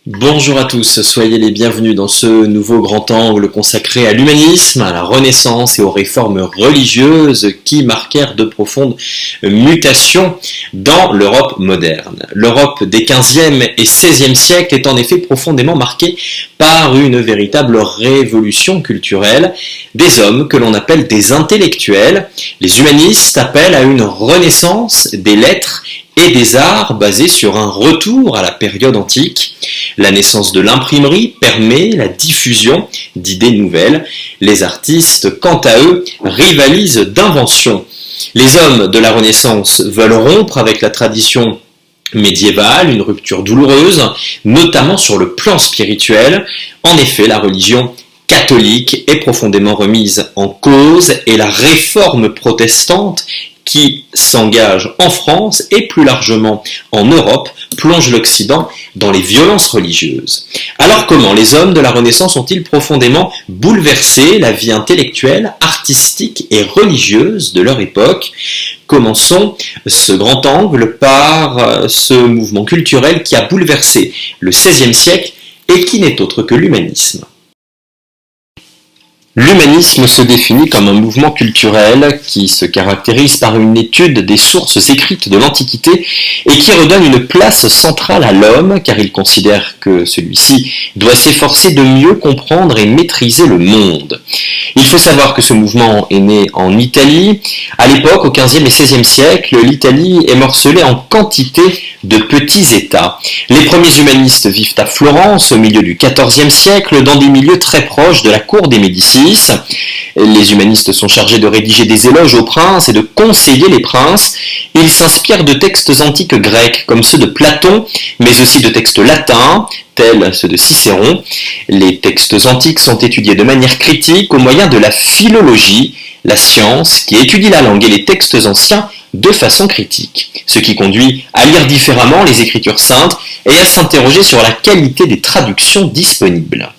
Bonjour à tous, soyez les bienvenus dans ce nouveau grand angle consacré à l'humanisme, à la Renaissance et aux réformes religieuses qui marquèrent de profondes mutations dans l'Europe moderne. L'Europe des XVe et XVIe siècles est en effet profondément marquée par une véritable révolution culturelle des hommes que l'on appelle des intellectuels. Les humanistes appellent à une renaissance des lettres et des arts basés sur un retour à la période antique. La naissance de l'imprimerie permet la diffusion d'idées nouvelles. Les artistes, quant à eux, rivalisent d'inventions. Les hommes de la Renaissance veulent rompre avec la tradition médiévale, une rupture douloureuse, notamment sur le plan spirituel. En effet, la religion catholique est profondément remise en cause et la réforme protestante qui s'engage en France et plus largement en Europe plonge l'Occident dans les violences religieuses. Alors comment les hommes de la Renaissance ont-ils profondément bouleversé la vie intellectuelle, artistique et religieuse de leur époque? Commençons ce grand angle par ce mouvement culturel qui a bouleversé le XVIe siècle et qui n'est autre que l'humanisme. L'humanisme se définit comme un mouvement culturel qui se caractérise par une étude des sources écrites de l'Antiquité et qui redonne une place centrale à l'homme car il considère que celui-ci doit s'efforcer de mieux comprendre et maîtriser le monde. Il faut savoir que ce mouvement est né en Italie. À l'époque, au XVe et XVIe siècle, l'Italie est morcelée en quantité de petits États. Les premiers humanistes vivent à Florence au milieu du XIVe siècle dans des milieux très proches de la cour des Médicis. Les humanistes sont chargés de rédiger des éloges aux princes et de conseiller les princes. Ils s'inspirent de textes antiques grecs comme ceux de Platon, mais aussi de textes latins, tels ceux de Cicéron. Les textes antiques sont étudiés de manière critique au moyen de la philologie, la science qui étudie la langue et les textes anciens de façon critique, ce qui conduit à lire différemment les Écritures saintes et à s'interroger sur la qualité des traductions disponibles.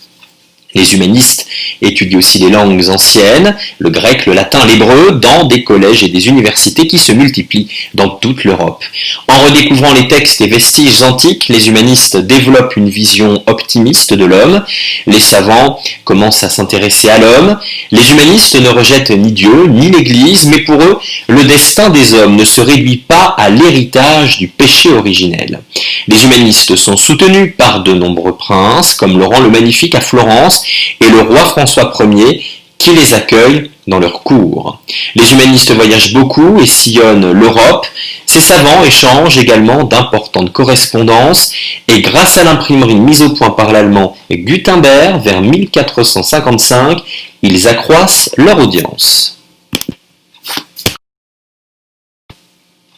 Les humanistes étudient aussi les langues anciennes, le grec, le latin, l'hébreu, dans des collèges et des universités qui se multiplient dans toute l'Europe. En redécouvrant les textes et vestiges antiques, les humanistes développent une vision optimiste de l'homme. Les savants commencent à s'intéresser à l'homme. Les humanistes ne rejettent ni Dieu, ni l'Église, mais pour eux, le destin des hommes ne se réduit pas à l'héritage du péché originel. Les humanistes sont soutenus par de nombreux princes, comme Laurent le Magnifique à Florence, et le roi François Ier qui les accueille dans leur cour. Les humanistes voyagent beaucoup et sillonnent l'Europe. Ces savants échangent également d'importantes correspondances et grâce à l'imprimerie mise au point par l'allemand Gutenberg vers 1455, ils accroissent leur audience.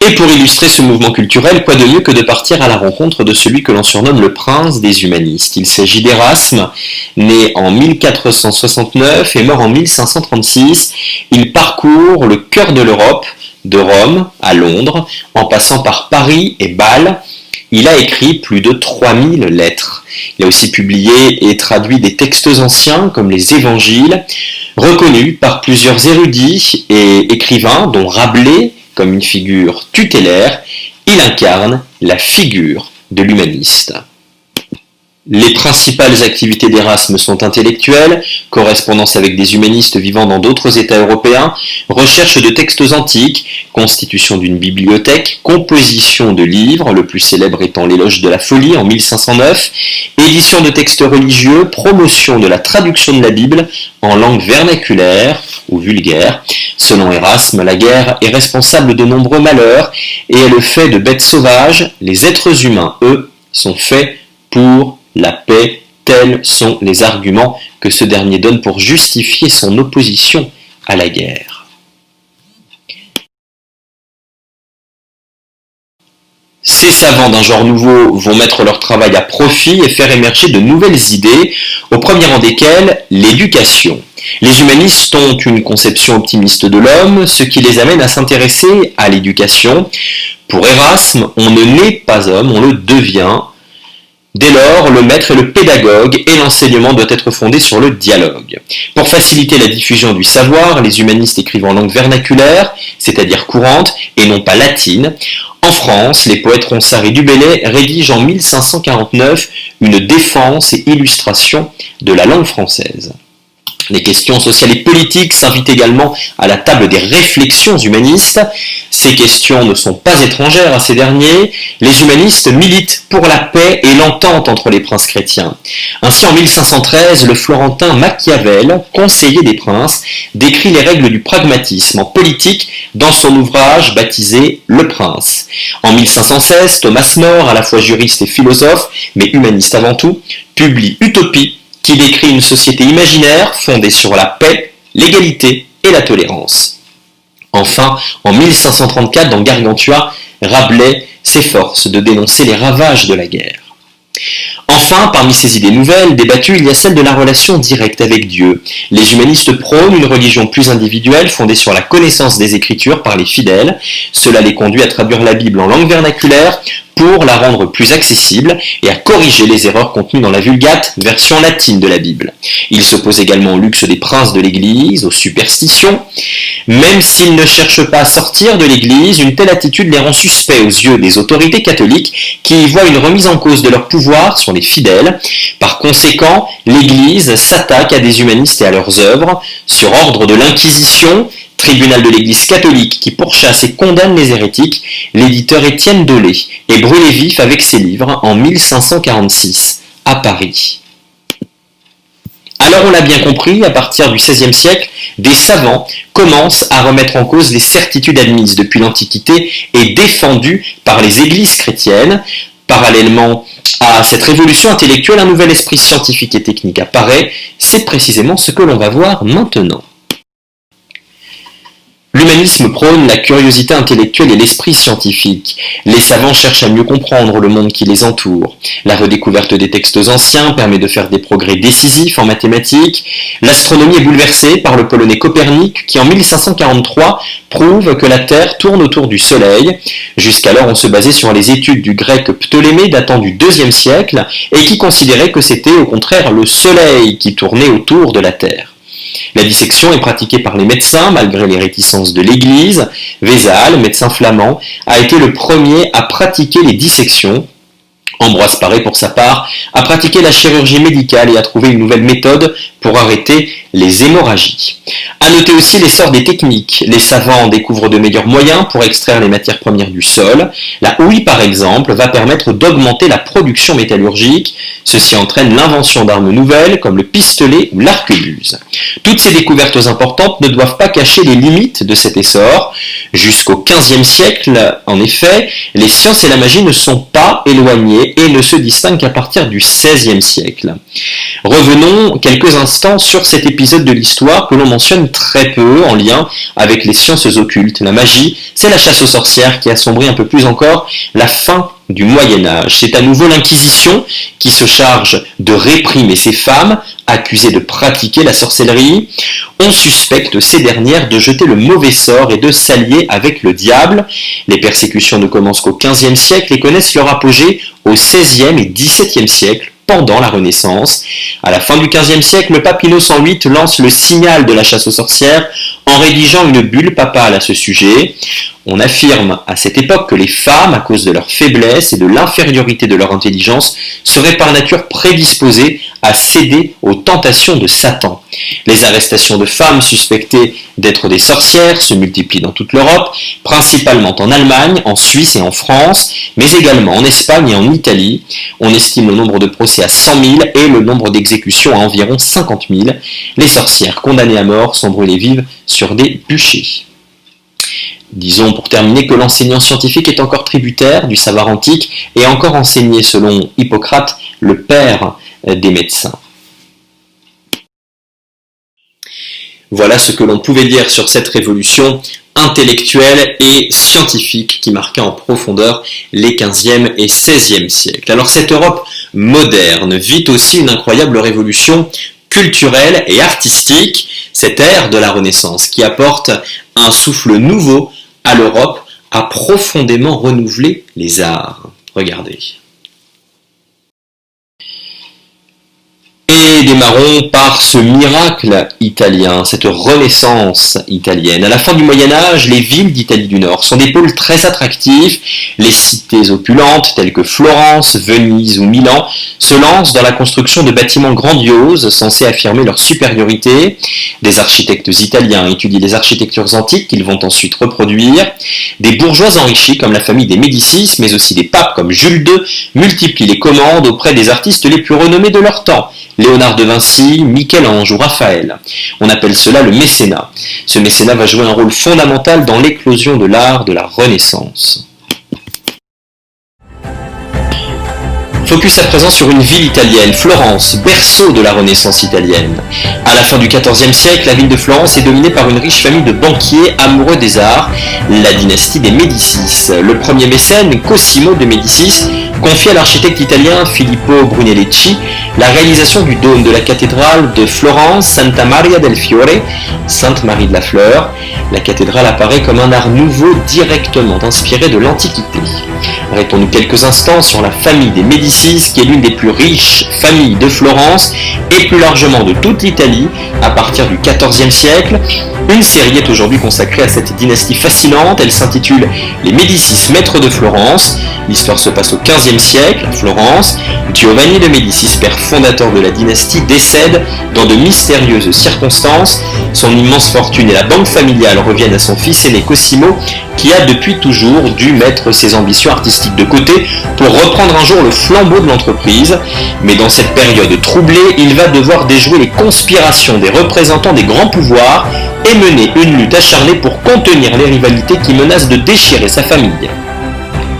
Et pour illustrer ce mouvement culturel, quoi de mieux que de partir à la rencontre de celui que l'on surnomme le prince des humanistes. Il s'agit d'Erasme, né en 1469 et mort en 1536. Il parcourt le cœur de l'Europe, de Rome à Londres, en passant par Paris et Bâle. Il a écrit plus de 3000 lettres. Il a aussi publié et traduit des textes anciens comme les évangiles, reconnus par plusieurs érudits et écrivains dont Rabelais, comme une figure tutélaire, il incarne la figure de l'humaniste. Les principales activités d'Erasme sont intellectuelles, correspondance avec des humanistes vivant dans d'autres États européens, recherche de textes antiques, constitution d'une bibliothèque, composition de livres, le plus célèbre étant l'Éloge de la folie en 1509, édition de textes religieux, promotion de la traduction de la Bible en langue vernaculaire ou vulgaire. Selon Erasme, la guerre est responsable de nombreux malheurs et est le fait de bêtes sauvages. Les êtres humains, eux, sont faits pour la paix. Tels sont les arguments que ce dernier donne pour justifier son opposition à la guerre. Ces savants d'un genre nouveau vont mettre leur travail à profit et faire émerger de nouvelles idées, au premier rang desquelles l'éducation. Les humanistes ont une conception optimiste de l'homme, ce qui les amène à s'intéresser à l'éducation. Pour Erasme, on ne naît pas homme, on le devient. Dès lors, le maître est le pédagogue et l'enseignement doit être fondé sur le dialogue. Pour faciliter la diffusion du savoir, les humanistes écrivent en langue vernaculaire, c'est-à-dire courante, et non pas latine. En France, les poètes Ronsard et Du Bellay rédigent en 1549 une défense et illustration de la langue française. Les questions sociales et politiques s'invitent également à la table des réflexions humanistes. Ces questions ne sont pas étrangères à ces derniers. Les humanistes militent pour la paix et l'entente entre les princes chrétiens. Ainsi, en 1513, le Florentin Machiavel, conseiller des princes, décrit les règles du pragmatisme en politique dans son ouvrage baptisé Le Prince. En 1516, Thomas More, à la fois juriste et philosophe, mais humaniste avant tout, publie Utopie, qui décrit une société imaginaire fondée sur la paix, l'égalité et la tolérance. Enfin, en 1534, dans Gargantua, Rabelais s'efforce de dénoncer les ravages de la guerre. Enfin, parmi ces idées nouvelles, débattues, il y a celle de la relation directe avec Dieu. Les humanistes prônent une religion plus individuelle, fondée sur la connaissance des Écritures par les fidèles. Cela les conduit à traduire la Bible en langue vernaculaire pour la rendre plus accessible et à corriger les erreurs contenues dans la Vulgate, version latine de la Bible. Ils s'opposent également au luxe des princes de l'Église, aux superstitions. Même s'ils ne cherchent pas à sortir de l'Église, une telle attitude les rend suspects aux yeux des autorités catholiques qui y voient une remise en cause de leur pouvoir sur les fidèles. Par conséquent, l'Église s'attaque à des humanistes et à leurs œuvres. Sur ordre de l'Inquisition, tribunal de l'Église catholique qui pourchasse et condamne les hérétiques, l'éditeur Étienne Dolé est brûlé vif avec ses livres en 1546 à Paris. Alors on l'a bien compris, à partir du XVIe siècle, des savants commencent à remettre en cause les certitudes admises depuis l'Antiquité et défendues par les églises chrétiennes. Parallèlement à cette révolution intellectuelle, un nouvel esprit scientifique et technique apparaît. C'est précisément ce que l'on va voir maintenant. L'humanisme prône la curiosité intellectuelle et l'esprit scientifique. Les savants cherchent à mieux comprendre le monde qui les entoure. La redécouverte des textes anciens permet de faire des progrès décisifs en mathématiques. L'astronomie est bouleversée par le Polonais Copernic qui en 1543 prouve que la Terre tourne autour du Soleil. Jusqu'alors on se basait sur les études du grec Ptolémée datant du IIe siècle et qui considérait que c'était au contraire le Soleil qui tournait autour de la Terre. La dissection est pratiquée par les médecins malgré les réticences de l'Église. Vézal, médecin flamand, a été le premier à pratiquer les dissections. Ambroise Paré, pour sa part, a pratiqué la chirurgie médicale et a trouvé une nouvelle méthode pour arrêter les hémorragies. À noter aussi l'essor des techniques. Les savants découvrent de meilleurs moyens pour extraire les matières premières du sol. La houille, par exemple, va permettre d'augmenter la production métallurgique. Ceci entraîne l'invention d'armes nouvelles comme le pistolet ou l'arquebuse. Toutes ces découvertes importantes ne doivent pas cacher les limites de cet essor. Jusqu'au XVe siècle, en effet, les sciences et la magie ne sont pas éloignées et ne se distinguent qu'à partir du XVIe siècle. Revenons quelques instants sur cet épisode de l'histoire que l'on mentionne très peu en lien avec les sciences occultes. La magie, c'est la chasse aux sorcières qui assombrit un peu plus encore la fin du Moyen-Âge. C'est à nouveau l'Inquisition qui se charge de réprimer ces femmes accusées de pratiquer la sorcellerie. On suspecte ces dernières de jeter le mauvais sort et de s'allier avec le diable. Les persécutions ne commencent qu'au XVe siècle et connaissent leur apogée au XVIe et XVIIe siècle, pendant la Renaissance. À la fin du XVe siècle, le pape Innocent VIII lance le signal de la chasse aux sorcières en rédigeant une bulle papale à ce sujet. On affirme à cette époque que les femmes, à cause de leur faiblesse et de l'infériorité de leur intelligence, seraient par nature prédisposées à céder aux tentations de Satan. Les arrestations de femmes suspectées d'être des sorcières se multiplient dans toute l'Europe, principalement en Allemagne, en Suisse et en France, mais également en Espagne et en Italie. On estime le nombre de procès à 100 000 et le nombre d'exécutions à environ 50 000. Les sorcières condamnées à mort sont brûlées vives sur des bûchers. Disons pour terminer que l'enseignant scientifique est encore tributaire du savoir antique et encore enseigné selon Hippocrate, le père des médecins. Voilà ce que l'on pouvait dire sur cette révolution intellectuelle et scientifique qui marqua en profondeur les 15e et 16e siècles. Alors cette Europe moderne vit aussi une incroyable révolution culturelle et artistique, cette ère de la Renaissance qui apporte un souffle nouveau à l'Europe, a profondément renouvelé les arts. Regardez. Et démarrons par ce miracle italien, cette renaissance italienne. À la fin du Moyen-Âge, les villes d'Italie du Nord sont des pôles très attractifs. Les cités opulentes telles que Florence, Venise ou Milan se lancent dans la construction de bâtiments grandioses censés affirmer leur supériorité. Des architectes italiens étudient les architectures antiques qu'ils vont ensuite reproduire. Des bourgeois enrichis comme la famille des Médicis, mais aussi des papes comme Jules II, multiplient les commandes auprès des artistes les plus renommés de leur temps. Léonard de Vinci, Michel-Ange ou Raphaël. On appelle cela le mécénat. Ce mécénat va jouer un rôle fondamental dans l'éclosion de l'art de la Renaissance. Focus à présent sur une ville italienne, Florence, berceau de la Renaissance italienne. À la fin du XIVe siècle, la ville de Florence est dominée par une riche famille de banquiers amoureux des arts, la dynastie des Médicis. Le premier mécène, Cosimo de Médicis, confie à l'architecte italien Filippo Brunelleschi la réalisation du dôme de la cathédrale de Florence, Santa Maria del Fiore, Sainte Marie de la Fleur. La cathédrale apparaît comme un art nouveau directement inspiré de l'Antiquité. Arrêtons-nous quelques instants sur la famille des Médicis, qui est l'une des plus riches familles de Florence et plus largement de toute l'Italie à partir du XIVe siècle. Une série est aujourd'hui consacrée à cette dynastie fascinante. Elle s'intitule Les Médicis, maîtres de Florence. L'histoire se passe au XVe siècle, à Florence. Giovanni de Médicis, père fondateur de la dynastie, décède dans de mystérieuses circonstances. Son immense fortune et la banque familiale reviennent à son fils aîné Cosimo, qui a depuis toujours dû mettre ses ambitions artistiques de côté pour reprendre un jour le flambeau de l'entreprise. Mais dans cette période troublée, il va devoir déjouer les conspirations des représentants des grands pouvoirs et mener une lutte acharnée pour contenir les rivalités qui menacent de déchirer sa famille.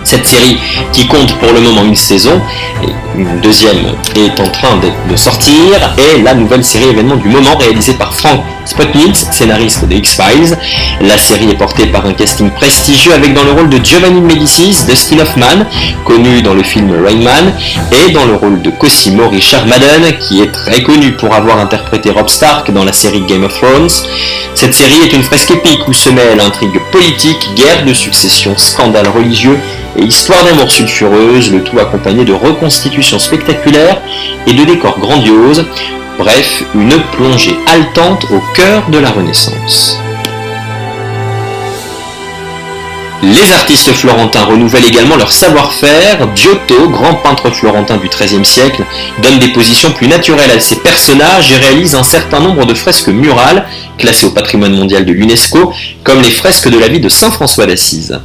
Cette série, qui compte pour le moment une saison, et une deuxième est en train de sortir, est la nouvelle série événement du moment réalisée par Frank Spotnitz, scénariste de X-Files. La série est portée par un casting prestigieux avec dans le rôle de Giovanni de Médicis, Dustin Hoffman, connu dans le film Rain Man, et dans le rôle de Cosimo, Richard Madden, qui est très connu pour avoir interprété Robb Stark dans la série Game of Thrones. Cette série est une fresque épique où se mêlent intrigues politiques, guerre de succession, scandales religieux et histoire d'amour sulfureuse, le tout accompagné de reconstitutions spectaculaires et de décors grandioses. Bref, une plongée haletante au cœur de la Renaissance. Les artistes florentins renouvellent également leur savoir-faire. Giotto, grand peintre florentin du XIIIe siècle, donne des positions plus naturelles à ses personnages et réalise un certain nombre de fresques murales, classées au patrimoine mondial de l'UNESCO, comme les fresques de la vie de Saint François d'Assise.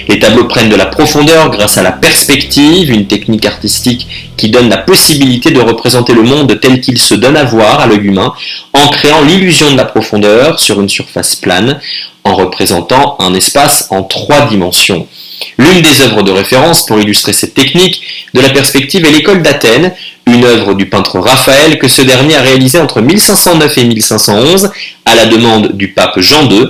Les tableaux prennent de la profondeur grâce à la perspective, une technique artistique qui donne la possibilité de représenter le monde tel qu'il se donne à voir à l'œil humain, en créant l'illusion de la profondeur sur une surface plane, en représentant un espace en 3 dimensions. L'une des œuvres de référence pour illustrer cette technique de la perspective est l'école d'Athènes, une œuvre du peintre Raphaël que ce dernier a réalisée entre 1509 et 1511 à la demande du pape Jean II.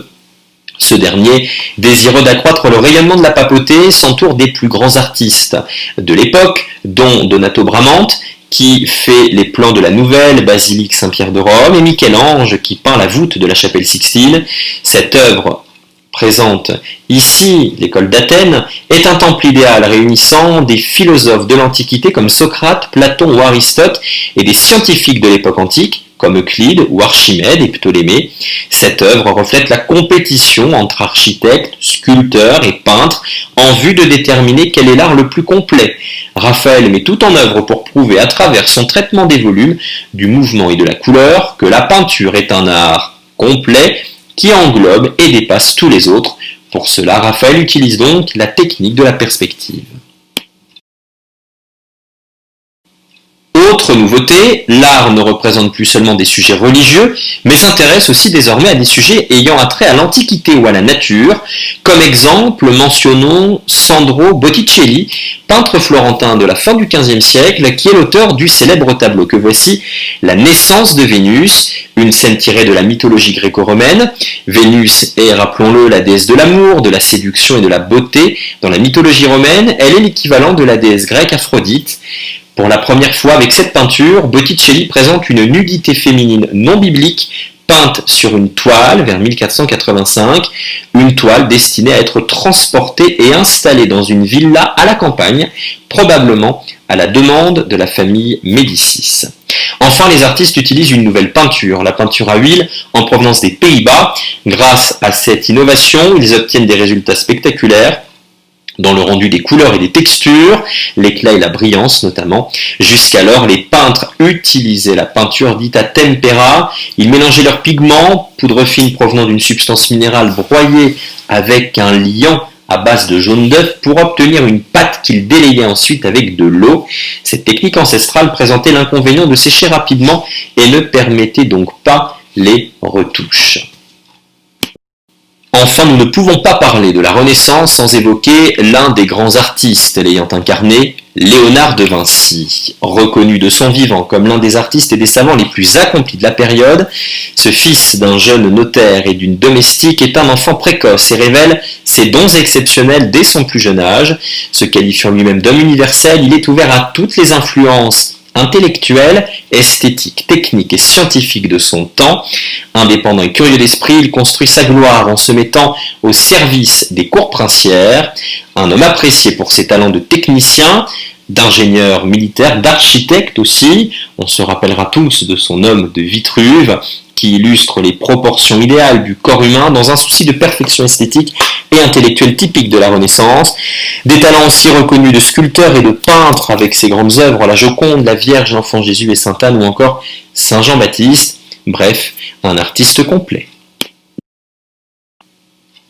Ce dernier, désireux d'accroître le rayonnement de la papauté, s'entoure des plus grands artistes de l'époque, dont Donato Bramante, qui fait les plans de la nouvelle basilique Saint-Pierre de Rome, et Michel-Ange, qui peint la voûte de la chapelle Sixtine. Cette œuvre présente ici l'école d'Athènes est un temple idéal réunissant des philosophes de l'Antiquité comme Socrate, Platon ou Aristote et des scientifiques de l'époque antique comme Euclide ou Archimède et Ptolémée. Cette œuvre reflète la compétition entre architectes, sculpteurs et peintres en vue de déterminer quel est l'art le plus complet. Raphaël met tout en œuvre pour prouver à travers son traitement des volumes, du mouvement et de la couleur que la peinture est un art complet qui englobe et dépasse tous les autres. Pour cela, Raphaël utilise donc la technique de la perspective. Autre nouveauté, l'art ne représente plus seulement des sujets religieux, mais s'intéresse aussi désormais à des sujets ayant attrait à l'Antiquité ou à la nature. Comme exemple, mentionnons Sandro Botticelli, peintre florentin de la fin du XVe siècle, qui est l'auteur du célèbre tableau que voici, La naissance de Vénus, une scène tirée de la mythologie gréco-romaine. Vénus est, rappelons-le, la déesse de l'amour, de la séduction et de la beauté. Dans la mythologie romaine, elle est l'équivalent de la déesse grecque Aphrodite. Pour la première fois avec cette peinture, Botticelli présente une nudité féminine non biblique peinte sur une toile vers 1485, une toile destinée à être transportée et installée dans une villa à la campagne, probablement à la demande de la famille Médicis. Enfin, les artistes utilisent une nouvelle peinture, la peinture à huile en provenance des Pays-Bas. Grâce à cette innovation, ils obtiennent des résultats spectaculaires dans le rendu des couleurs et des textures, l'éclat et la brillance notamment. Jusqu'alors, les peintres utilisaient la peinture dite à tempera. Ils mélangeaient leurs pigments, poudre fine provenant d'une substance minérale broyée avec un liant à base de jaune d'œuf pour obtenir une pâte qu'ils délayaient ensuite avec de l'eau. Cette technique ancestrale présentait l'inconvénient de sécher rapidement et ne permettait donc pas les retouches. Enfin, nous ne pouvons pas parler de la Renaissance sans évoquer l'un des grands artistes l'ayant incarné, Léonard de Vinci. Reconnu de son vivant comme l'un des artistes et des savants les plus accomplis de la période, ce fils d'un jeune notaire et d'une domestique est un enfant précoce et révèle ses dons exceptionnels dès son plus jeune âge. Se qualifiant lui-même d'homme universel, il est ouvert à toutes les influences intellectuel, esthétique, technique et scientifique de son temps. Indépendant et curieux d'esprit, il construit sa gloire en se mettant au service des cours princières. Un homme apprécié pour ses talents de technicien, d'ingénieur militaire, d'architecte aussi. On se rappellera tous de son homme de Vitruve, qui illustre les proportions idéales du corps humain dans un souci de perfection esthétique et intellectuelle typique de la Renaissance. Des talents aussi reconnus de sculpteur et de peintre avec ses grandes œuvres, la Joconde, la Vierge, l'Enfant Jésus et Sainte Anne ou encore Saint Jean-Baptiste. Bref, un artiste complet.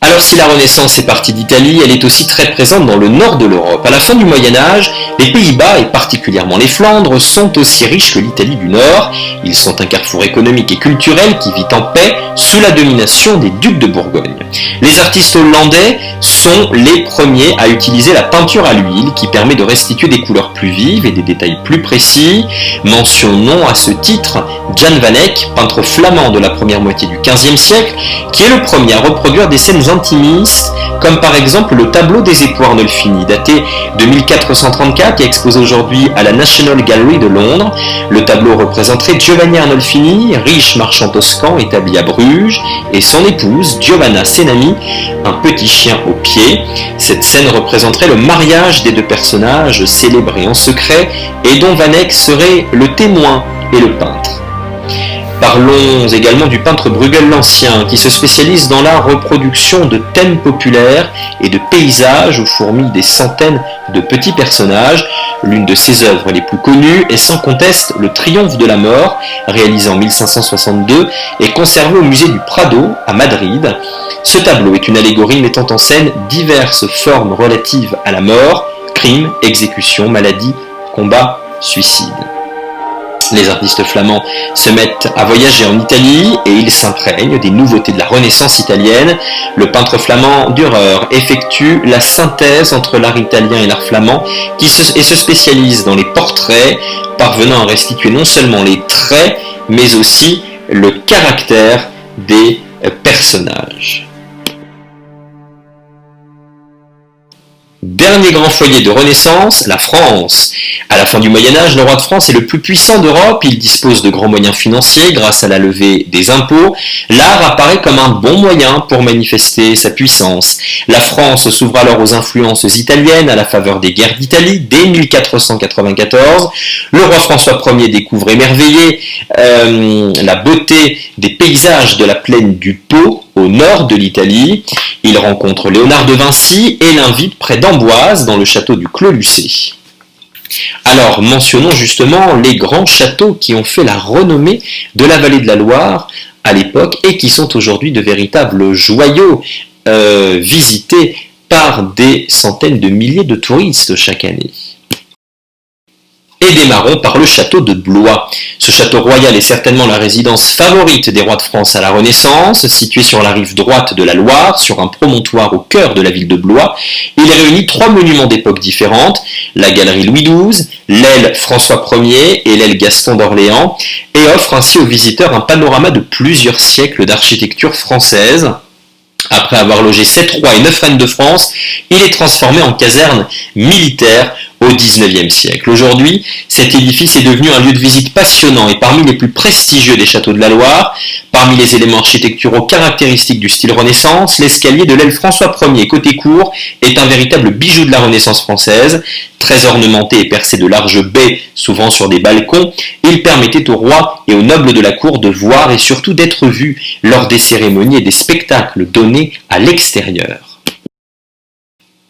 Alors si la Renaissance est partie d'Italie, elle est aussi très présente dans le nord de l'Europe. À la fin du Moyen-Âge, les Pays-Bas, et particulièrement les Flandres, sont aussi riches que l'Italie du Nord. Ils sont un carrefour économique et culturel qui vit en paix sous la domination des ducs de Bourgogne. Les artistes hollandais sont les premiers à utiliser la peinture à l'huile qui permet de restituer des couleurs plus vives et des détails plus précis. Mentionnons à ce titre Jan van Eyck, peintre flamand de la première moitié du XVe siècle, qui est le premier à reproduire des scènes intimistes, comme par exemple le tableau des époux Arnolfini, daté de 1434 et exposé aujourd'hui à la National Gallery de Londres. Le tableau représenterait Giovanni Arnolfini, riche marchand toscan établi à Bruges, et son épouse, Giovanna Senami, un petit chien au pied. Cette scène représenterait le mariage des deux personnages célébrés en secret et dont Van Eyck serait le témoin et le peintre. Parlons également du peintre Bruegel l'Ancien, qui se spécialise dans la reproduction de thèmes populaires et de paysages où fourmillent des centaines de petits personnages. L'une de ses œuvres les plus connues est sans conteste Le Triomphe de la mort, réalisé en 1562 et conservé au musée du Prado à Madrid. Ce tableau est une allégorie mettant en scène diverses formes relatives à la mort, crime, exécution, maladie, combat, suicide. Les artistes flamands se mettent à voyager en Italie et ils s'imprègnent des nouveautés de la Renaissance italienne. Le peintre flamand Dürer effectue la synthèse entre l'art italien et l'art flamand et se spécialise dans les portraits, parvenant à restituer non seulement les traits, mais aussi le caractère des personnages. Dernier grand foyer de Renaissance, la France. À la fin du Moyen-Âge, le roi de France est le plus puissant d'Europe, il dispose de grands moyens financiers grâce à la levée des impôts. L'art apparaît comme un bon moyen pour manifester sa puissance. La France s'ouvre alors aux influences italiennes à la faveur des guerres d'Italie dès 1494. Le roi François Ier découvre émerveillé la beauté des paysages de la plaine du Pô, au nord de l'Italie. Il rencontre Léonard de Vinci et l'invite près d'Amboise, dans le château du Clos-Lucé. Alors, mentionnons justement les grands châteaux qui ont fait la renommée de la vallée de la Loire à l'époque et qui sont aujourd'hui de véritables joyaux visités par des centaines de milliers de touristes chaque année. Et démarrons par le château de Blois. Ce château royal est certainement la résidence favorite des rois de France à la Renaissance. Situé sur la rive droite de la Loire, sur un promontoire au cœur de la ville de Blois, il réunit trois monuments d'époques différentes, la galerie Louis XII, l'aile François Ier et l'aile Gaston d'Orléans, et offre ainsi aux visiteurs un panorama de plusieurs siècles d'architecture française. Après avoir logé 7 rois et 9 reines de France, il est transformé en caserne militaire au XIXe siècle. Aujourd'hui, cet édifice est devenu un lieu de visite passionnant et parmi les plus prestigieux des châteaux de la Loire. Parmi les éléments architecturaux caractéristiques du style Renaissance, l'escalier de l'aile François Ier côté cour est un véritable bijou de la Renaissance française. Très ornementé et percé de larges baies, souvent sur des balcons, il permettait aux rois et aux nobles de la cour de voir et surtout d'être vus lors des cérémonies et des spectacles donnés à l'extérieur.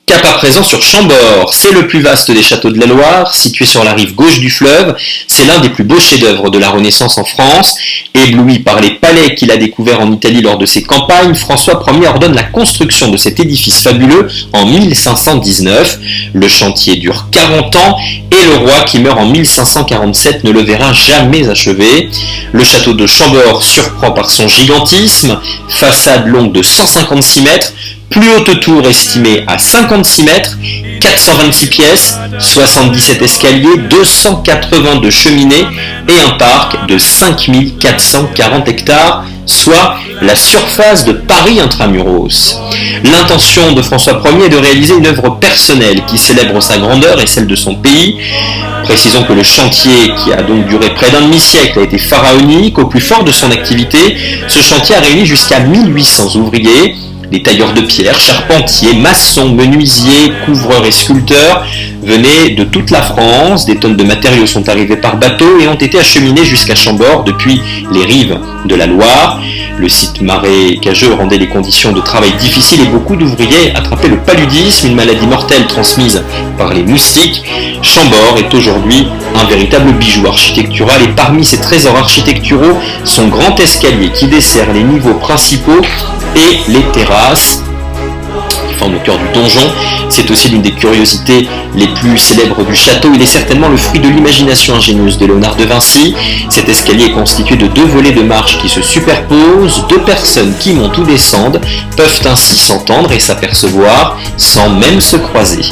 Cap à présent sur Chambord, c'est le plus vaste des châteaux de la Loire, situé sur la rive gauche du fleuve. C'est l'un des plus beaux chefs-d'œuvre de la Renaissance en France. Ébloui par les palais qu'il a découverts en Italie lors de ses campagnes, François Ier ordonne la construction de cet édifice fabuleux en 1519. Le chantier dure 40 ans et le roi qui meurt en 1547 ne le verra jamais achevé. Le château de Chambord surprend par son gigantisme, façade longue de 156 mètres, plus haute tour estimée à 56 mètres, 426 pièces, 77 escaliers, 282 cheminées et un parc de 5440 hectares, soit la surface de Paris intramuros. L'intention de François Ier est de réaliser une œuvre personnelle qui célèbre sa grandeur et celle de son pays. Précisons que le chantier, qui a donc duré près d'un demi-siècle, a été pharaonique. Au plus fort de son activité, ce chantier a réuni jusqu'à 1800 ouvriers. Les tailleurs de pierre, charpentiers, maçons, menuisiers, couvreurs et sculpteurs venaient de toute la France. Des tonnes de matériaux sont arrivées par bateau et ont été acheminées jusqu'à Chambord depuis les rives de la Loire. Le site marécageux rendait les conditions de travail difficiles et beaucoup d'ouvriers attrapaient le paludisme, une maladie mortelle transmise par les moustiques. Chambord est aujourd'hui un véritable bijou architectural et parmi ses trésors architecturaux, son grand escalier qui dessert les niveaux principaux et les terrasses qui forment le cœur du donjon. C'est aussi l'une des curiosités les plus célèbres du château. Il est certainement le fruit de l'imagination ingénieuse de Léonard de Vinci. Cet escalier est constitué de 2 volets de marche qui se superposent. 2 personnes qui montent ou descendent peuvent ainsi s'entendre et s'apercevoir sans même se croiser.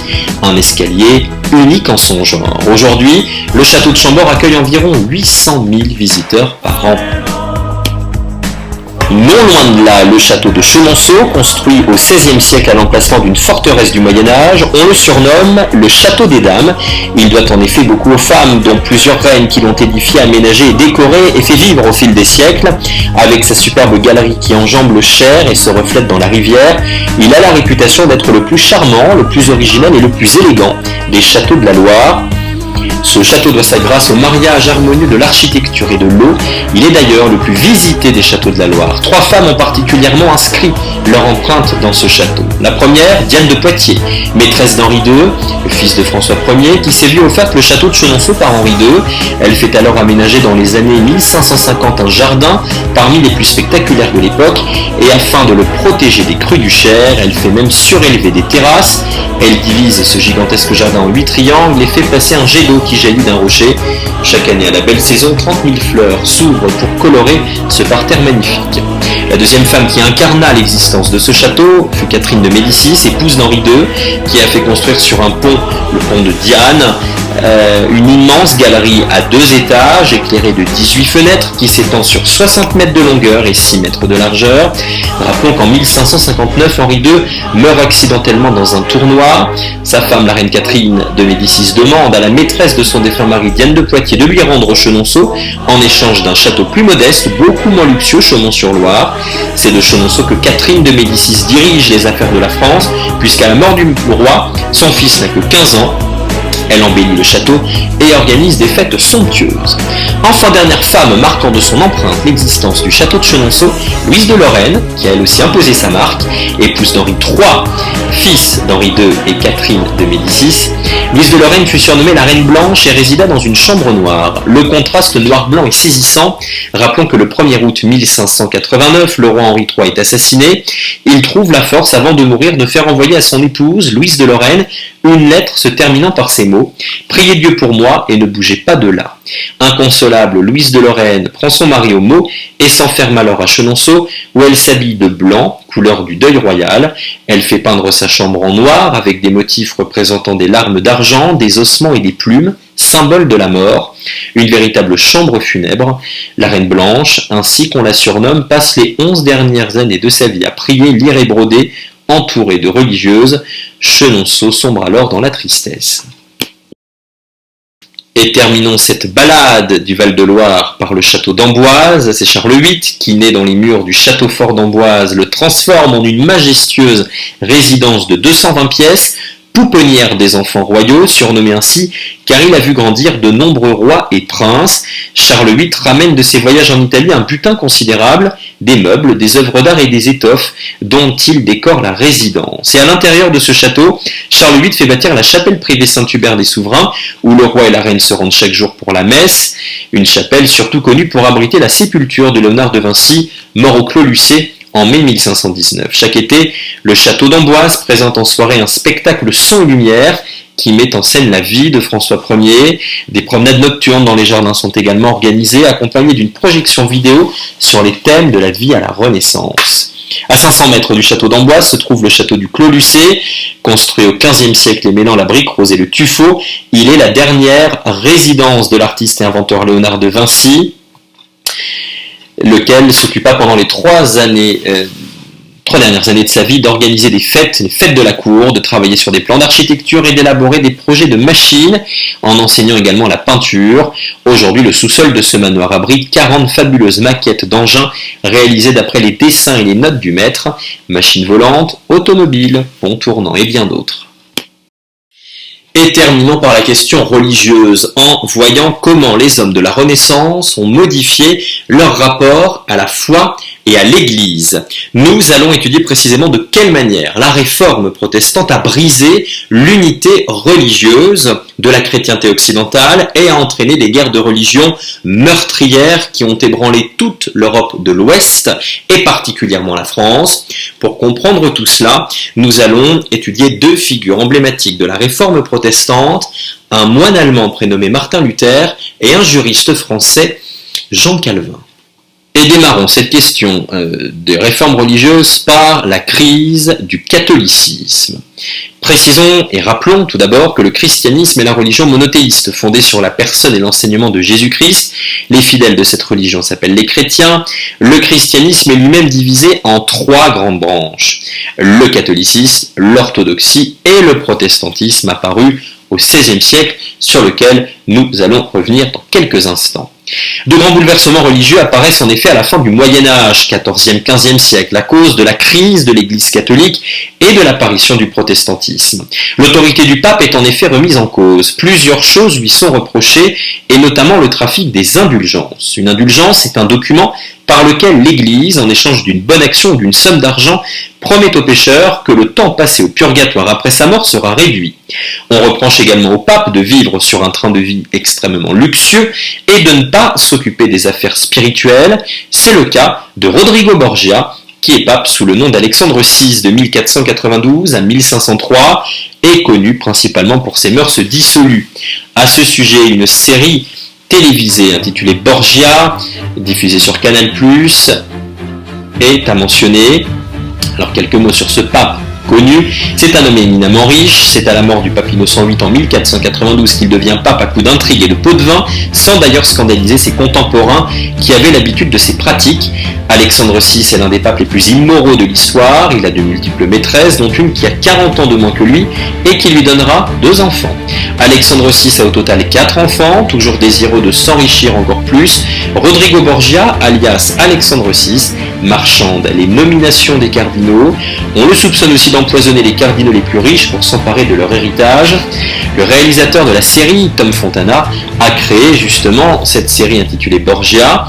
Un escalier unique en son genre. Aujourd'hui, le château de Chambord accueille environ 800 000 visiteurs par an. Non loin de là, le château de Chenonceau, construit au XVIe siècle à l'emplacement d'une forteresse du Moyen-Âge, on le surnomme le château des dames. Il doit en effet beaucoup aux femmes, dont plusieurs reines qui l'ont édifié, aménagé et décoré et fait vivre au fil des siècles. Avec sa superbe galerie qui enjambe le Cher et se reflète dans la rivière, il a la réputation d'être le plus charmant, le plus original et le plus élégant des châteaux de la Loire. Ce château doit sa grâce au mariage harmonieux de l'architecture et de l'eau. Il est d'ailleurs le plus visité des châteaux de la Loire. 3 femmes ont particulièrement inscrit leur empreinte dans ce château. La première, Diane de Poitiers, maîtresse d'Henri II, le fils de François Ier, qui s'est vu offerte le château de Chenonceau par Henri II. Elle fait alors aménager dans les années 1550 un jardin parmi les plus spectaculaires de l'époque, et afin de le protéger des crues du Cher, elle fait même surélever des terrasses. Elle divise ce gigantesque jardin en 8 triangles et fait passer un jet d'eau qui jaillit d'un rocher. Chaque année à la belle saison, 30 000 fleurs s'ouvrent pour colorer ce parterre magnifique. La deuxième femme qui incarna l'existence de ce château fut Catherine de Médicis, épouse d'Henri II, qui a fait construire sur un pont, le pont de Diane, une immense galerie à 2 étages, éclairée de 18 fenêtres, qui s'étend sur 60 mètres de longueur et 6 mètres de largeur. Rappelons qu'en 1559, Henri II meurt accidentellement dans un tournoi. Sa femme, la reine Catherine de Médicis, demande à la maîtresse de son défunt mari, Diane de Poitiers, de lui rendre Chenonceau en échange d'un château plus modeste, beaucoup moins luxueux, Chaumont-sur-Loire. C'est de Chenonceau que Catherine de Médicis dirige les affaires de la France, puisqu'à la mort du roi, son fils n'a que 15 ans. Elle embellit le château et organise des fêtes somptueuses. Enfin, dernière femme marquant de son empreinte l'existence du château de Chenonceau, Louise de Lorraine, qui a elle aussi imposé sa marque, épouse d'Henri III, fils d'Henri II et Catherine de Médicis. Louise de Lorraine fut surnommée la Reine Blanche et résida dans une chambre noire. Le contraste noir-blanc est saisissant. Rappelons que le 1er août 1589, le roi Henri III est assassiné. Il trouve la force, avant de mourir, de faire envoyer à son épouse, Louise de Lorraine, une lettre se terminant par ces mots : « Priez Dieu pour moi et ne bougez pas de là ». Inconsolable, Louise de Lorraine prend son mari au mot et s'enferme alors à Chenonceau, où elle s'habille de blanc, couleur du deuil royal. Elle fait peindre sa chambre en noir avec des motifs représentant des larmes d'argent, des ossements et des plumes, symbole de la mort. Une véritable chambre funèbre. La Reine Blanche, ainsi qu'on la surnomme, passe les 11 dernières années de sa vie à prier, lire et broder, entourée de religieuses. Chenonceau sombre alors dans la tristesse. Et terminons cette balade du Val-de-Loire par le château d'Amboise. C'est Charles VIII qui, né dans les murs du château fort d'Amboise, le transforme en une majestueuse résidence de 220 pièces, pouponnière des enfants royaux, surnommé ainsi car il a vu grandir de nombreux rois et princes. Charles VIII ramène de ses voyages en Italie un butin considérable, des meubles, des œuvres d'art et des étoffes dont il décore la résidence. Et à l'intérieur de ce château, Charles VIII fait bâtir la chapelle privée Saint-Hubert des Souverains, où le roi et la reine se rendent chaque jour pour la messe, une chapelle surtout connue pour abriter la sépulture de Léonard de Vinci, mort au Clos Lucé en mai 1519. Chaque été, le château d'Amboise présente en soirée un spectacle son et lumière qui met en scène la vie de François Ier. Des promenades nocturnes dans les jardins sont également organisées, accompagnées d'une projection vidéo sur les thèmes de la vie à la Renaissance. À 500 mètres du château d'Amboise se trouve le château du Clos Lucé, construit au XVe siècle et mêlant la brique rose et le tuffeau. Il est la dernière résidence de l'artiste et inventeur Léonard de Vinci, lequel s'occupa pendant les trois dernières années de sa vie d'organiser des fêtes, les fêtes de la cour, de travailler sur des plans d'architecture et d'élaborer des projets de machines, en enseignant également la peinture. Aujourd'hui, le sous-sol de ce manoir abrite 40 fabuleuses maquettes d'engins réalisées d'après les dessins et les notes du maître, machines volantes, automobiles, ponts tournants et bien d'autres. Et terminons par la question religieuse, en voyant comment les hommes de la Renaissance ont modifié leur rapport à la foi et à l'Église. Nous allons étudier précisément de quelle manière la réforme protestante a brisé l'unité religieuse de la chrétienté occidentale et a entraîné des guerres de religion meurtrières qui ont ébranlé toute l'Europe de l'Ouest et particulièrement la France. Pour comprendre tout cela, nous allons étudier deux figures emblématiques de la réforme protestante, un moine allemand prénommé Martin Luther et un juriste français, Jean Calvin. Et démarrons cette question des réformes religieuses par la crise du catholicisme. Précisons et rappelons tout d'abord que le christianisme est la religion monothéiste fondée sur la personne et l'enseignement de Jésus-Christ. Les fidèles de cette religion s'appellent les chrétiens. Le christianisme est lui-même divisé en trois grandes branches. Le catholicisme, l'orthodoxie et le protestantisme apparu au XVIe siècle, sur lequel nous allons revenir dans quelques instants. De grands bouleversements religieux apparaissent en effet à la fin du Moyen-Âge, XIVe, XVe siècle, à cause de la crise de l'Église catholique et de l'apparition du protestantisme. L'autorité du pape est en effet remise en cause. Plusieurs choses lui sont reprochées, et notamment le trafic des indulgences. Une indulgence est un document par lequel l'Église, en échange d'une bonne action ou d'une somme d'argent, promet au pécheur que le temps passé au purgatoire après sa mort sera réduit. On reproche également au pape de vivre sur un train de vie extrêmement luxueux et de ne pas s'occuper des affaires spirituelles. C'est le cas de Rodrigo Borgia, qui est pape sous le nom d'Alexandre VI de 1492 à 1503 et connu principalement pour ses mœurs dissolues. À ce sujet, une série télévisée intitulée Borgia, diffusée sur Canal+, est à mentionner. Alors quelques mots sur ce pape connu. C'est un homme éminemment riche, c'est à la mort du pape Innocent VIII en 1492 qu'il devient pape à coups d'intrigue et de pots de vin, sans d'ailleurs scandaliser ses contemporains qui avaient l'habitude de ces pratiques. Alexandre VI est l'un des papes les plus immoraux de l'histoire, il a de multiples maîtresses, dont une qui a 40 ans de moins que lui et qui lui donnera 2 enfants. Alexandre VI a au total 4 enfants, toujours désireux de s'enrichir encore plus. Rodrigo Borgia, alias Alexandre VI, marchande les nominations des cardinaux. On le soupçonne aussi d'empoisonner les cardinaux les plus riches pour s'emparer de leur héritage. Le réalisateur de la série, Tom Fontana, a créé justement cette série intitulée Borgia,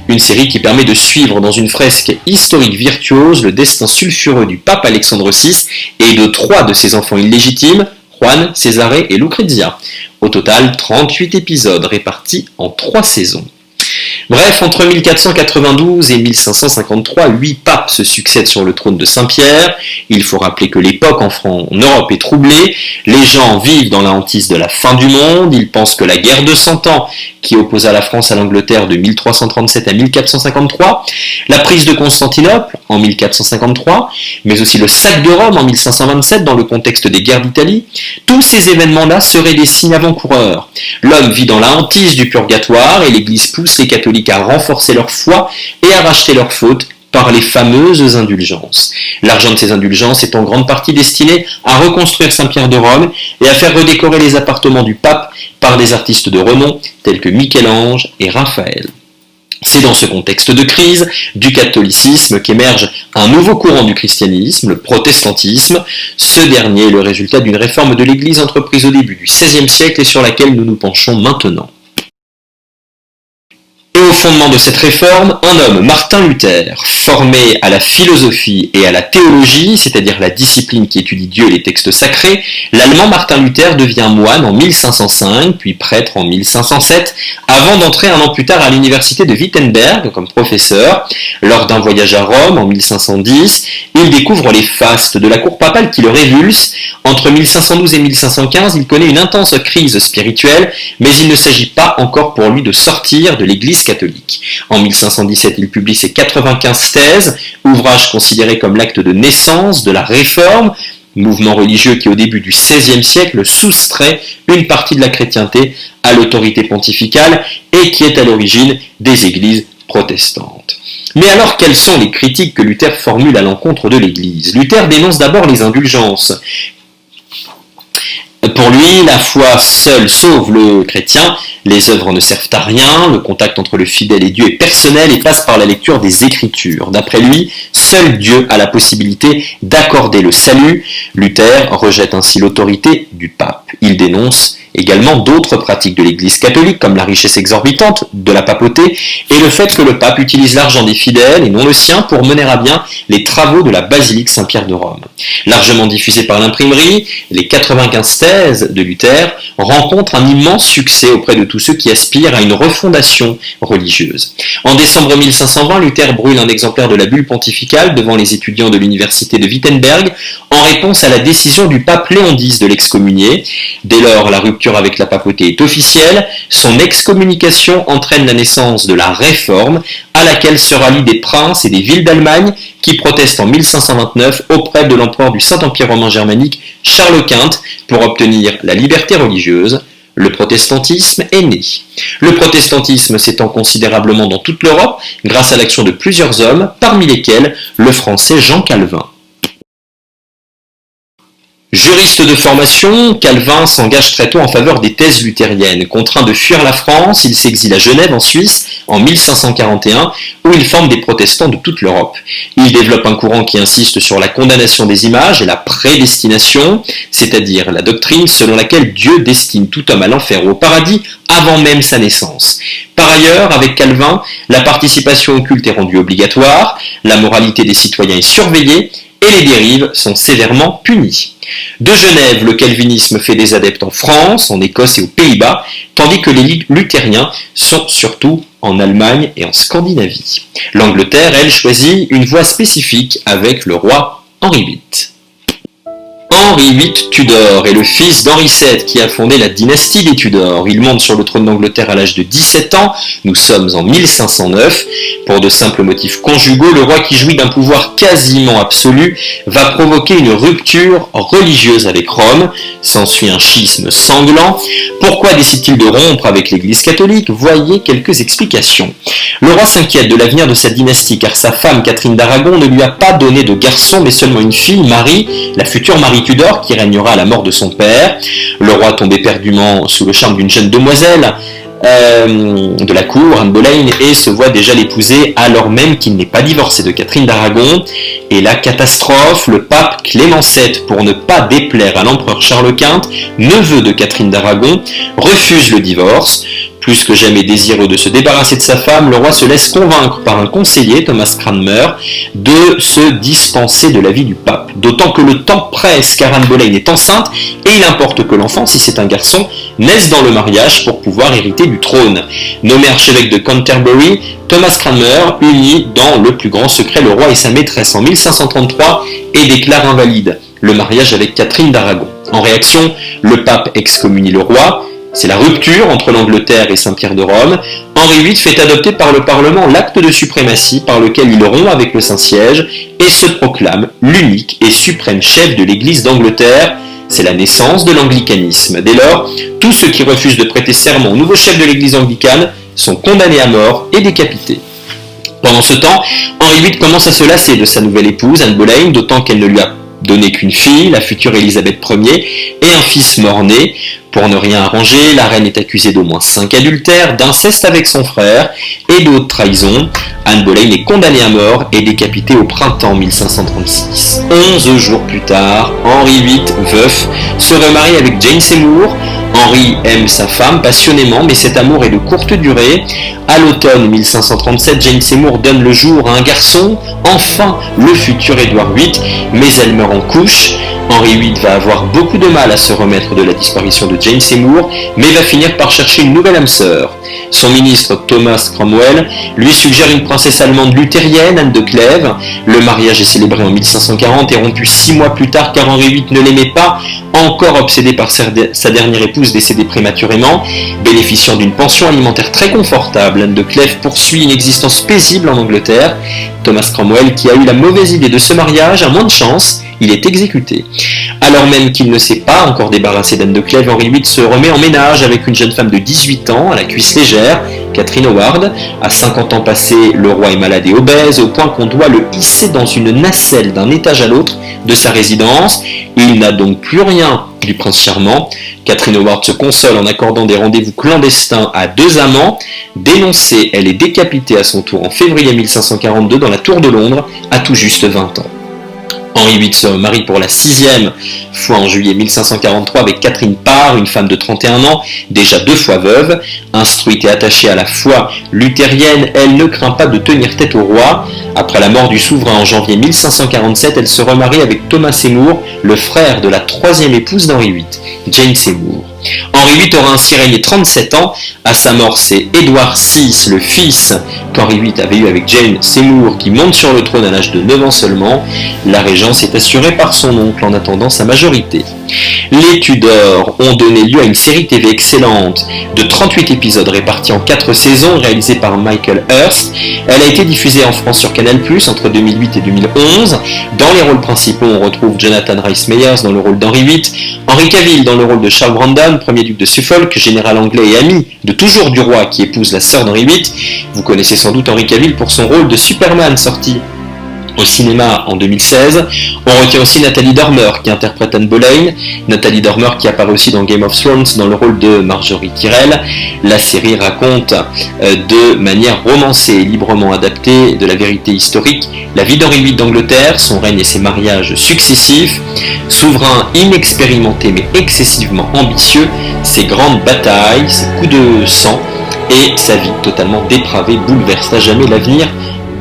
une série qui permet de suivre dans une fresque historique virtuose le destin sulfureux du pape Alexandre VI et de 3 de ses enfants illégitimes, Juan, Cesare et Lucrezia. Au total, 38 épisodes répartis en 3 saisons. Bref, entre 1492 et 1553, 8 papes se succèdent sur le trône de Saint-Pierre. Il faut rappeler que l'époque en Europe est troublée. Les gens vivent dans la hantise de la fin du monde. Ils pensent que la guerre de 100 ans, qui opposa la France à l'Angleterre de 1337 à 1453, la prise de Constantinople en 1453, mais aussi le sac de Rome en 1527 dans le contexte des guerres d'Italie, tous ces événements-là seraient des signes avant-coureurs. L'homme vit dans la hantise du purgatoire et l'Église pousse les catholiques à renforcer leur foi et à racheter leurs fautes par les fameuses indulgences. L'argent de ces indulgences est en grande partie destiné à reconstruire Saint-Pierre de Rome et à faire redécorer les appartements du pape par des artistes de renom tels que Michel-Ange et Raphaël. C'est dans ce contexte de crise du catholicisme qu'émerge un nouveau courant du christianisme, le protestantisme. Ce dernier est le résultat d'une réforme de l'Église entreprise au début du XVIe siècle et sur laquelle nous nous penchons maintenant. Et au fondement de cette réforme, un homme, Martin Luther, formé à la philosophie et à la théologie, c'est-à-dire la discipline qui étudie Dieu et les textes sacrés, l'Allemand Martin Luther devient moine en 1505, puis prêtre en 1507, avant d'entrer un an plus tard à l'université de Wittenberg comme professeur. Lors d'un voyage à Rome en 1510, il découvre les fastes de la cour papale qui le révulsent. Entre 1512 et 1515, il connaît une intense crise spirituelle, mais il ne s'agit pas encore pour lui de sortir de l'Église catholique. En 1517, il publie ses 95 thèses, ouvrage considéré comme l'acte de naissance de la Réforme, mouvement religieux qui au début du XVIe siècle soustrait une partie de la chrétienté à l'autorité pontificale et qui est à l'origine des églises protestantes. Mais alors, quelles sont les critiques que Luther formule à l'encontre de l'Église ? Luther dénonce d'abord les indulgences. Pour lui, la foi seule sauve le chrétien, les œuvres ne servent à rien, le contact entre le fidèle et Dieu est personnel et passe par la lecture des Écritures. D'après lui, seul Dieu a la possibilité d'accorder le salut. Luther rejette ainsi l'autorité du pape. Il dénonce également d'autres pratiques de l'Église catholique, comme la richesse exorbitante de la papauté et le fait que le pape utilise l'argent des fidèles et non le sien pour mener à bien les travaux de la basilique Saint-Pierre de Rome. Largement diffusée par l'imprimerie, les 95 thèses de Luther rencontrent un immense succès auprès de tous ceux qui aspirent à une refondation religieuse. En décembre 1520, Luther brûle un exemplaire de la bulle pontificale devant les étudiants de l'université de Wittenberg en réponse à la décision du pape Léon X de l'excommunier. Dès lors, la rupture avec la papauté est officielle, son excommunication entraîne la naissance de la Réforme, à laquelle se rallient des princes et des villes d'Allemagne qui protestent en 1529 auprès de l'empereur du Saint-Empire romain germanique Charles Quint pour obtenir la liberté religieuse. Le protestantisme est né. Le protestantisme s'étend considérablement dans toute l'Europe grâce à l'action de plusieurs hommes, parmi lesquels le français Jean Calvin. Juriste de formation, Calvin s'engage très tôt en faveur des thèses luthériennes. Contraint de fuir la France, il s'exile à Genève en Suisse en 1541 où il forme des protestants de toute l'Europe. Il développe un courant qui insiste sur la condamnation des images et la prédestination, c'est-à-dire la doctrine selon laquelle Dieu destine tout homme à l'enfer ou au paradis avant même sa naissance. Par ailleurs, avec Calvin, la participation au culte est rendue obligatoire, la moralité des citoyens est surveillée et les dérives sont sévèrement punies. De Genève, le calvinisme fait des adeptes en France, en Écosse et aux Pays-Bas, tandis que les luthériens sont surtout en Allemagne et en Scandinavie. L'Angleterre, elle, choisit une voie spécifique avec le roi Henri VIII. Henri VIII Tudor est le fils d'Henri VII qui a fondé la dynastie des Tudors. Il monte sur le trône d'Angleterre à l'âge de 17 ans, nous sommes en 1509. Pour de simples motifs conjugaux, le roi qui jouit d'un pouvoir quasiment absolu va provoquer une rupture religieuse avec Rome. S'ensuit un schisme sanglant. Pourquoi décide-t-il de rompre avec l'Église catholique ? Voyez quelques explications. Le roi s'inquiète de l'avenir de sa dynastie car sa femme Catherine d'Aragon ne lui a pas donné de garçon mais seulement une fille, Marie, la future Marie Tudor qui régnera à la mort de son père. Le roi tombe éperdument sous le charme d'une jeune demoiselle de la cour, Anne Boleyn, et se voit déjà l'épouser alors même qu'il n'est pas divorcé de Catherine d'Aragon. Et la catastrophe, le pape Clément VII, pour ne pas déplaire à l'empereur Charles Quint, neveu de Catherine d'Aragon, refuse le divorce. Plus que jamais désireux de se débarrasser de sa femme, le roi se laisse convaincre par un conseiller, Thomas Cranmer, de se dispenser de la vie du pape. D'autant que le temps presse car Anne Boleyn est enceinte et il importe que l'enfant, si c'est un garçon, naisse dans le mariage pour pouvoir hériter du trône. Nommé archevêque de Canterbury, Thomas Cranmer unit dans le plus grand secret le roi et sa maîtresse en 1533 et déclare invalide le mariage avec Catherine d'Aragon. En réaction, le pape excommunie le roi. C'est la rupture entre l'Angleterre et Saint-Pierre de Rome. Henri VIII fait adopter par le Parlement l'acte de suprématie par lequel il rompt avec le Saint-Siège et se proclame l'unique et suprême chef de l'Église d'Angleterre. C'est la naissance de l'anglicanisme. Dès lors, tous ceux qui refusent de prêter serment au nouveau chef de l'Église anglicane sont condamnés à mort et décapités. Pendant ce temps, Henri VIII commence à se lasser de sa nouvelle épouse, Anne Boleyn, d'autant qu'elle ne lui a donné qu'une fille, la future Élisabeth Ier, et un fils mort-né. Pour ne rien arranger, la reine est accusée d'au moins 5 adultères, d'inceste avec son frère et d'autres trahisons. Anne Boleyn est condamnée à mort et décapitée au printemps 1536. 11 jours plus tard, Henri VIII, veuf, se remarie avec Jane Seymour. Henri aime sa femme passionnément, mais cet amour est de courte durée. À l'automne 1537, Jane Seymour donne le jour à un garçon, enfin le futur Édouard VIII, mais elle meurt en couche. Henri VIII va avoir beaucoup de mal à se remettre de la disparition de Jane Seymour, mais va finir par chercher une nouvelle âme sœur. Son ministre Thomas Cromwell lui suggère une princesse allemande luthérienne, Anne de Clèves. Le mariage est célébré en 1540 et rompu 6 mois plus tard car Henri VIII ne l'aimait pas, encore obsédé par sa dernière épouse décédée prématurément. Bénéficiant d'une pension alimentaire très confortable, Anne de Clèves poursuit une existence paisible en Angleterre. Thomas Cromwell, qui a eu la mauvaise idée de ce mariage, a moins de chance, il est exécuté. Alors même qu'il ne s'est pas encore débarrassé d'Anne de Clèves, Henri VIII se remet en ménage avec une jeune femme de 18 ans, à la cuisse légère, Catherine Howard. À 50 ans passés, le roi est malade et obèse, au point qu'on doit le hisser dans une nacelle d'un étage à l'autre de sa résidence. Il n'a donc plus rien du prince charmant. Catherine Howard se console en accordant des rendez-vous clandestins à 2 amants. Dénoncée, elle est décapitée à son tour en février 1542 dans la Tour de Londres, à tout juste 20 ans. Henri VIII se marie pour la 6e fois en juillet 1543 avec Catherine Parr, une femme de 31 ans, déjà 2 fois veuve. Instruite et attachée à la foi luthérienne, elle ne craint pas de tenir tête au roi. Après la mort du souverain en janvier 1547, elle se remarie avec Thomas Seymour, le frère de la 3e épouse d'Henri VIII, Jane Seymour. Henri VIII aura ainsi régné 37 ans. À sa mort, c'est Édouard VI, le fils qu'Henri VIII avait eu avec Jane Seymour, qui monte sur le trône à l'âge de 9 ans seulement. La régence est assurée par son oncle en attendant sa majorité. Les Tudors ont donné lieu à une série TV excellente de 38 épisodes répartis en 4 saisons, réalisée par Michael Hurst. Elle a été diffusée en France sur Canal+, entre 2008 et 2011. Dans les rôles principaux, on retrouve Jonathan Rhys-Meyers dans le rôle d'Henri VIII, Henry Cavill dans le rôle de Charles Brandon, premier duc de Suffolk, général anglais et ami de toujours du roi qui épouse la sœur d'Henri VIII. Vous connaissez sans doute Henry Cavill pour son rôle de Superman sorti au cinéma en 2016. On retient aussi Nathalie Dormer qui interprète Anne Boleyn. Nathalie Dormer qui apparaît aussi dans Game of Thrones dans le rôle de Marjorie Tyrell. La série raconte de manière romancée et librement adaptée de la vérité historique la vie d'Henri VIII d'Angleterre, son règne et ses mariages successifs. Souverain inexpérimenté mais excessivement ambitieux, ses grandes batailles, ses coups de sang et sa vie totalement dépravée bouleversent à jamais l'avenir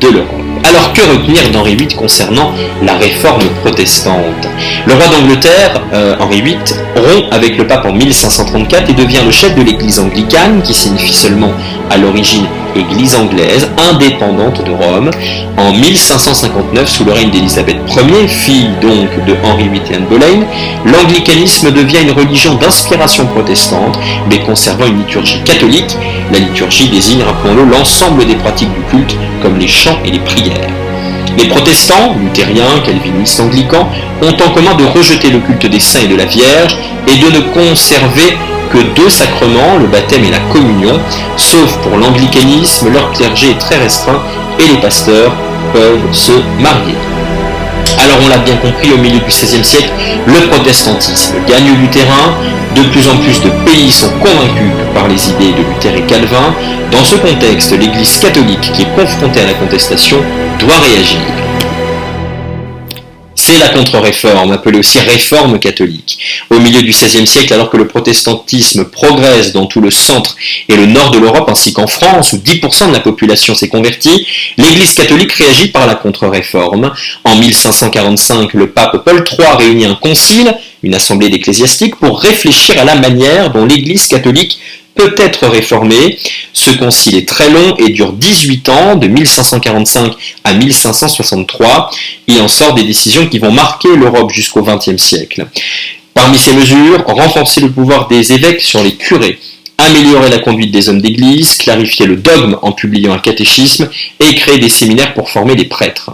de l'Europe. Alors que retenir d'Henri VIII concernant la réforme protestante ? Le roi d'Angleterre, Henri VIII, rompt avec le pape en 1534 et devient le chef de l'église anglicane, qui signifie seulement à l'origine église anglaise, indépendante de Rome. En 1559, sous le règne d'Élisabeth Ier, fille donc de Henri VIII et Anne Boleyn, l'anglicanisme devient une religion d'inspiration protestante, mais conservant une liturgie catholique. La liturgie désigne, rappelons-le, l'ensemble des pratiques du culte, comme les chants et les prières. Les protestants, luthériens, calvinistes, anglicans, ont en commun de rejeter le culte des saints et de la Vierge et de ne conserver que 2 sacrements, le baptême et la communion, sauf pour l'anglicanisme, leur clergé est très restreint et les pasteurs peuvent se marier. Alors on l'a bien compris, au milieu du XVIe siècle, le protestantisme gagne du terrain, de plus en plus de pays sont convaincus par les idées de Luther et Calvin. Dans ce contexte, l'Église catholique, qui est confrontée à la contestation, doit réagir. C'est la contre-réforme, appelée aussi réforme catholique. Au milieu du XVIe siècle, alors que le protestantisme progresse dans tout le centre et le nord de l'Europe, ainsi qu'en France, où 10% de la population s'est convertie, l'Église catholique réagit par la contre-réforme. En 1545, le pape Paul III réunit un concile, une assemblée d'ecclésiastiques, pour réfléchir à la manière dont l'Église catholique peut être réformée. Ce concile est très long et dure 18 ans, de 1545 à 1563. Il en sort des décisions qui vont marquer l'Europe jusqu'au XXe siècle. Parmi ces mesures, renforcer le pouvoir des évêques sur les curés, améliorer la conduite des hommes d'église, clarifier le dogme en publiant un catéchisme et créer des séminaires pour former des prêtres.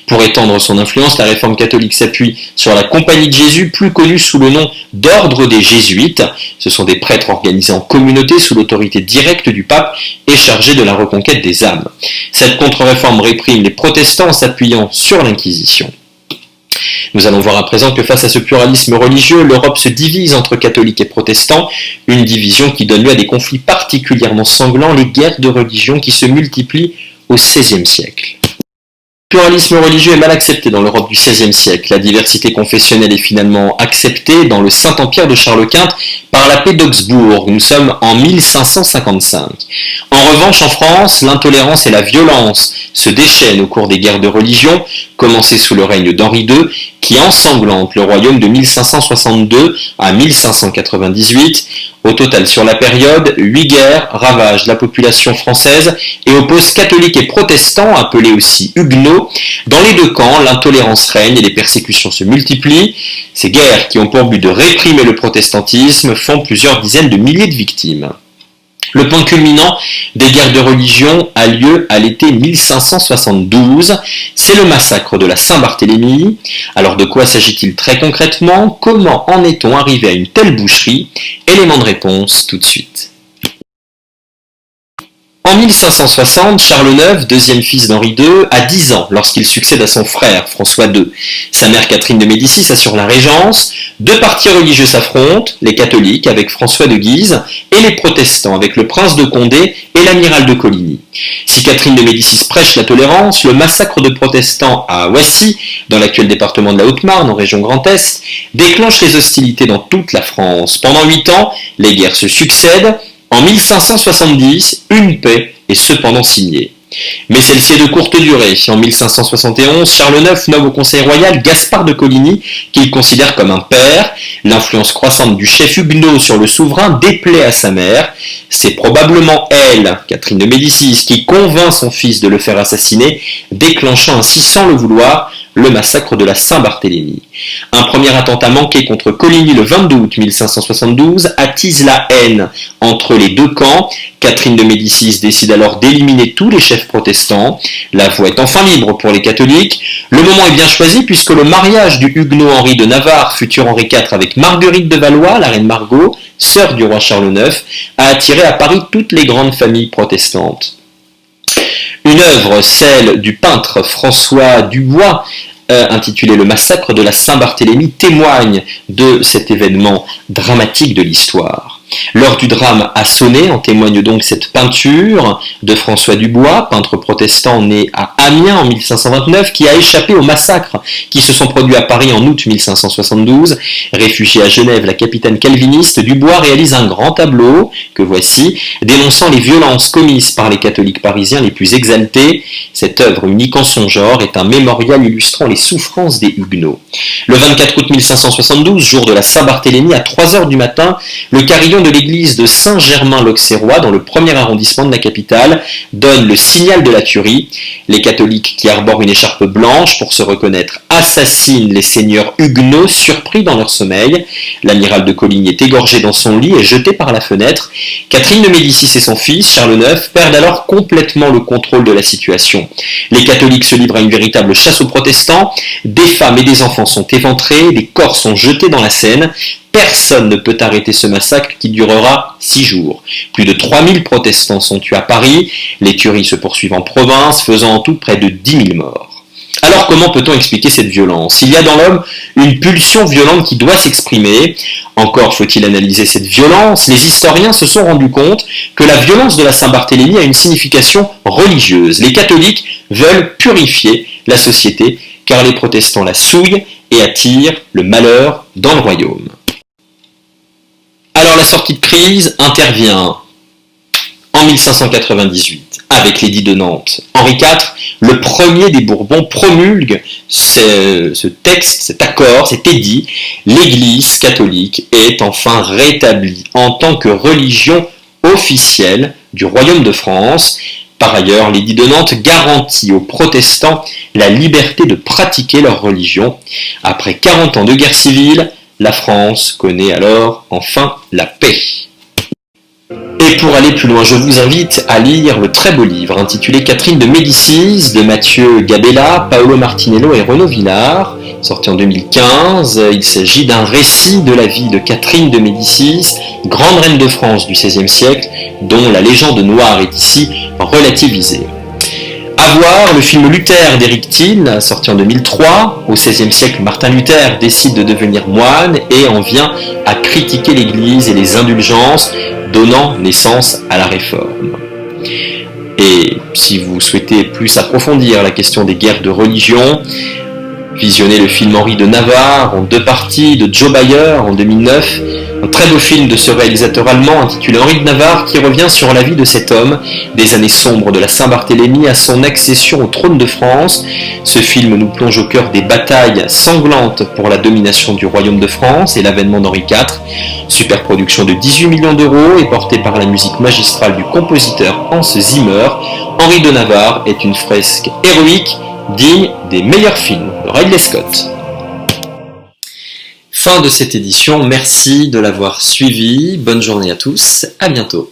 Pour étendre son influence, la réforme catholique s'appuie sur la Compagnie de Jésus, plus connue sous le nom d'Ordre des Jésuites. Ce sont des prêtres organisés en communauté sous l'autorité directe du pape et chargés de la reconquête des âmes. Cette contre-réforme réprime les protestants en s'appuyant sur l'Inquisition. Nous allons voir à présent que face à ce pluralisme religieux, l'Europe se divise entre catholiques et protestants, une division qui donne lieu à des conflits particulièrement sanglants, les guerres de religion qui se multiplient au XVIe siècle. Le pluralisme religieux est mal accepté dans l'Europe du XVIe siècle. La diversité confessionnelle est finalement acceptée dans le Saint-Empire de Charles Quint par la paix d'Augsbourg. Nous sommes en 1555. En revanche, en France, l'intolérance et la violence se déchaînent au cours des guerres de religion, commencées sous le règne d'Henri II, qui ensanglantent le royaume de 1562 à 1598. Au total, sur la période, 8 guerres ravagent la population française et opposent catholiques et protestants, appelés aussi huguenots. Dans les deux camps, l'intolérance règne et les persécutions se multiplient. Ces guerres, qui ont pour but de réprimer le protestantisme, font plusieurs dizaines de milliers de victimes. Le point culminant des guerres de religion a lieu à l'été 1572. C'est le massacre de la Saint-Barthélemy. Alors de quoi s'agit-il très concrètement? Comment en est-on arrivé à une telle boucherie? Élément de réponse tout de suite. En 1560, Charles IX, deuxième fils d'Henri II, a 10 ans lorsqu'il succède à son frère, François II. Sa mère Catherine de Médicis assure la régence. Deux partis religieux s'affrontent, les catholiques avec François de Guise et les protestants avec le prince de Condé et l'amiral de Coligny. Si Catherine de Médicis prêche la tolérance, le massacre de protestants à Oissy, dans l'actuel département de la Haute-Marne, en région Grand Est, déclenche les hostilités dans toute la France. Pendant 8 ans, les guerres se succèdent. En 1570, une paix est cependant signée. Mais celle-ci est de courte durée. En 1571, Charles IX nomme au Conseil royal Gaspard de Coligny, qu'il considère comme un père. L'influence croissante du chef huguenot sur le souverain déplaît à sa mère. C'est probablement elle, Catherine de Médicis, qui convainc son fils de le faire assassiner, déclenchant ainsi sans le vouloir le massacre de la Saint-Barthélemy. Un premier attentat manqué contre Coligny le 22 août 1572 attise la haine entre les deux camps. Catherine de Médicis décide alors d'éliminer tous les chefs protestants. La voie est enfin libre pour les catholiques. Le moment est bien choisi puisque le mariage du huguenot Henri de Navarre, futur Henri IV, avec Marguerite de Valois, la reine Margot, sœur du roi Charles IX, a attiré à Paris toutes les grandes familles protestantes. Une œuvre, celle du peintre François Dubois, intitulée Le massacre de la Saint-Barthélemy, témoigne de cet événement dramatique de l'histoire. L'heure du drame a sonné, en témoigne donc cette peinture de François Dubois, peintre protestant né à Amiens en 1529, qui a échappé aux massacres qui se sont produits à Paris en août 1572. Réfugié à Genève, la capitale calviniste, Dubois réalise un grand tableau, que voici, dénonçant les violences commises par les catholiques parisiens les plus exaltés. Cette œuvre, unique en son genre, est un mémorial illustrant les souffrances des huguenots. Le 24 août 1572, jour de la Saint-Barthélemy, à 3h du matin, le carillon de l'église de Saint-Germain-l'Auxerrois, dans le premier arrondissement de la capitale, donne le signal de la tuerie. Les catholiques qui arborent une écharpe blanche pour se reconnaître assassinent les seigneurs huguenots surpris dans leur sommeil. L'amiral de Coligny est égorgé dans son lit et jeté par la fenêtre. Catherine de Médicis et son fils, Charles IX, perdent alors complètement le contrôle de la situation. Les catholiques se livrent à une véritable chasse aux protestants. Des femmes et des enfants sont éventrés, des corps sont jetés dans la Seine. Personne ne peut arrêter ce massacre qui durera 6 jours. Plus de 3000 protestants sont tués à Paris. Les tueries se poursuivent en province, faisant en tout près de 10 000 morts. Alors comment peut-on expliquer cette violence? Il y a dans l'homme une pulsion violente qui doit s'exprimer. Encore faut-il analyser cette violence. Les historiens se sont rendus compte que la violence de la Saint-Barthélemy a une signification religieuse. Les catholiques veulent purifier la société car les protestants la souillent et attirent le malheur dans le royaume. Alors la sortie de crise intervient en 1598 avec l'édit de Nantes. Henri IV, le premier des Bourbons, promulgue ce texte, cet accord, cet édit. L'Église catholique est enfin rétablie en tant que religion officielle du Royaume de France. Par ailleurs, l'édit de Nantes garantit aux protestants la liberté de pratiquer leur religion. Après 40 ans de guerre civile, la France connaît alors enfin la paix. Et pour aller plus loin, je vous invite à lire le très beau livre intitulé Catherine de Médicis de Mathieu Gabella, Paolo Martinello et Renaud Villard, sorti en 2015. Il s'agit d'un récit de la vie de Catherine de Médicis, grande reine de France du XVIe siècle, dont la légende noire est ici relativisée. voir le film Luther d'Eric Thiel, sorti en 2003. Au XVIe siècle, Martin Luther décide de devenir moine et en vient à critiquer l'Église et les indulgences, donnant naissance à la Réforme. Et si vous souhaitez plus approfondir la question des guerres de religion, visionnez le film Henri de Navarre en 2 parties de Joe Bayer en 2009, un très beau film de ce réalisateur allemand intitulé Henri de Navarre qui revient sur la vie de cet homme, des années sombres de la Saint-Barthélemy à son accession au trône de France. Ce film nous plonge au cœur des batailles sanglantes pour la domination du royaume de France et l'avènement d'Henri IV. Superproduction de 18 millions d'euros et portée par la musique magistrale du compositeur Hans Zimmer, Henri de Navarre est une fresque héroïque digne des meilleurs films de Ridley Scott. Fin de cette édition, merci de l'avoir suivi, bonne journée à tous, à bientôt.